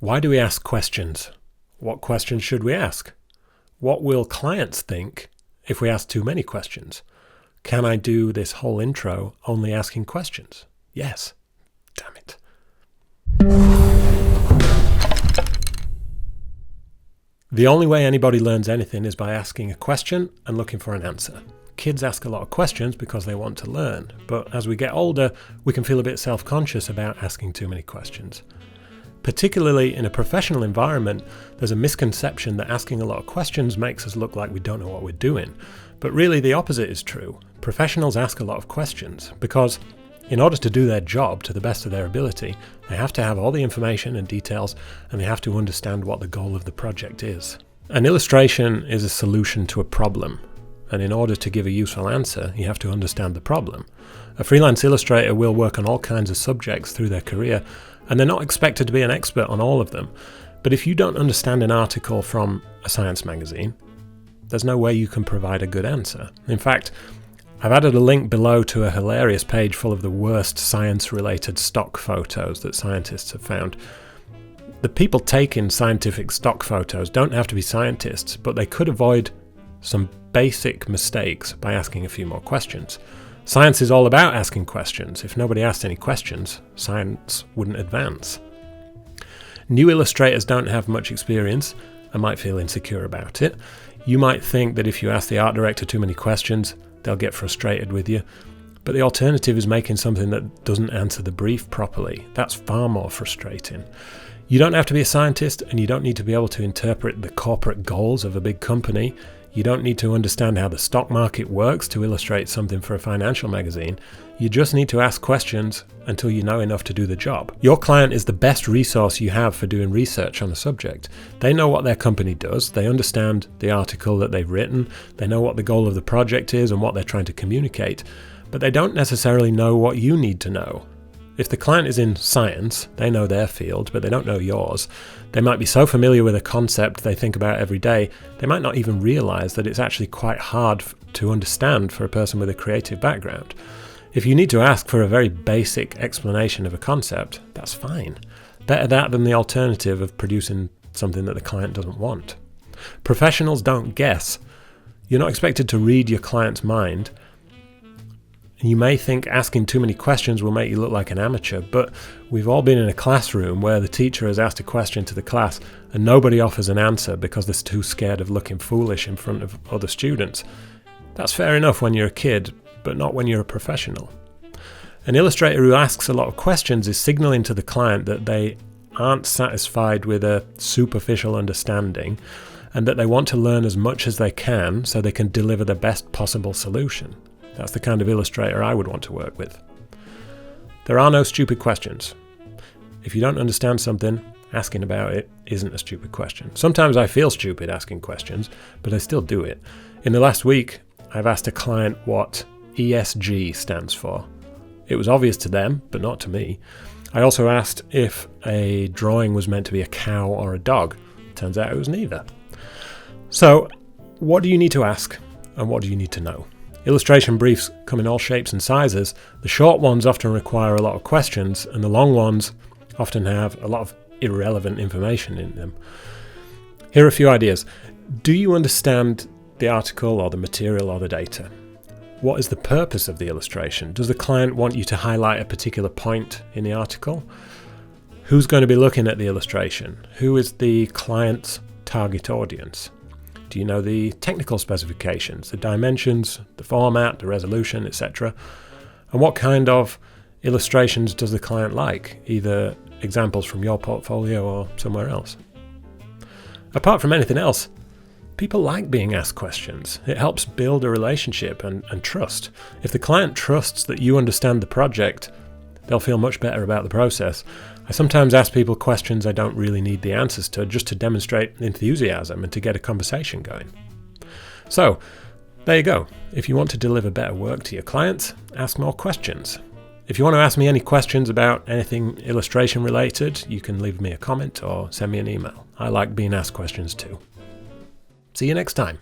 Why do we ask questions? What questions should we ask? What will clients think if we ask too many questions? Can I do this whole intro only asking questions? Yes. Damn it. The only way anybody learns anything is by asking a question and looking for an answer. Kids ask a lot of questions because they want to learn, but as we get older, we can feel a bit self-conscious about asking too many questions. Particularly in a professional environment, there's a misconception that asking a lot of questions makes us look like we don't know what we're doing. But really the opposite is true. Professionals ask a lot of questions because in order to do their job to the best of their ability, they have to have all the information and details, and they have to understand what the goal of the project is. An illustration is a solution to a problem, and in order to give a useful answer, you have to understand the problem. A freelance illustrator will work on all kinds of subjects through their career, and they're not expected to be an expert on all of them. But if you don't understand an article from a science magazine, there's no way you can provide a good answer. In fact, I've added a link below to a hilarious page full of the worst science-related stock photos that scientists have found. The people taking scientific stock photos don't have to be scientists, but they could avoid some basic mistakes by asking a few more questions. Science is all about asking questions. If nobody asked any questions, science wouldn't advance. New illustrators don't have much experience and might feel insecure about it. You might think that if you ask the art director too many questions, they'll get frustrated with you. But the alternative is making something that doesn't answer the brief properly. That's far more frustrating. You don't have to be a scientist, and you don't need to be able to interpret the corporate goals of a big company. You don't need to understand how the stock market works to illustrate something for a financial magazine. You just need to ask questions until you know enough to do the job. Your client is the best resource you have for doing research on a subject. They know what their company does, they understand the article that they've written, they know what the goal of the project is and what they're trying to communicate, but they don't necessarily know what you need to know. If the client is in science, they know their field, but they don't know yours. They might be so familiar with a concept they think about every day, they might not even realize that it's actually quite hard to understand for a person with a creative background. If you need to ask for a very basic explanation of a concept, that's fine. Better that than the alternative of producing something that the client doesn't want. Professionals don't guess. You're not expected to read your client's mind. You may think asking too many questions will make you look like an amateur, but we've all been in a classroom where the teacher has asked a question to the class and nobody offers an answer because they're too scared of looking foolish in front of other students. That's fair enough when you're a kid, but not when you're a professional. An illustrator who asks a lot of questions is signaling to the client that they aren't satisfied with a superficial understanding and that they want to learn as much as they can so they can deliver the best possible solution. That's the kind of illustrator I would want to work with. There are no stupid questions. If you don't understand something, asking about it isn't a stupid question. Sometimes I feel stupid asking questions, but I still do it. In the last week, I've asked a client what ESG stands for. It was obvious to them, but not to me. I also asked if a drawing was meant to be a cow or a dog. Turns out it was neither. So, what do you need to ask, and what do you need to know? Illustration briefs come in all shapes and sizes. The short ones often require a lot of questions, and the long ones often have a lot of irrelevant information in them. Here are a few ideas. Do you understand the article or the material or the data? What is the purpose of the illustration? Does the client want you to highlight a particular point in the article? Who's going to be looking at the illustration? Who is the client's target audience? Do you know the technical specifications, the dimensions, the format, the resolution, etc.? And what kind of illustrations does the client like, either examples from your portfolio or somewhere else? Apart from anything else, people like being asked questions. It helps build a relationship and trust. If the client trusts that you understand the project, they'll feel much better about the process. I sometimes ask people questions I don't really need the answers to, just to demonstrate enthusiasm and to get a conversation going. So, there you go. If you want to deliver better work to your clients, ask more questions. If you want to ask me any questions about anything illustration related, you can leave me a comment or send me an email. I like being asked questions too. See you next time.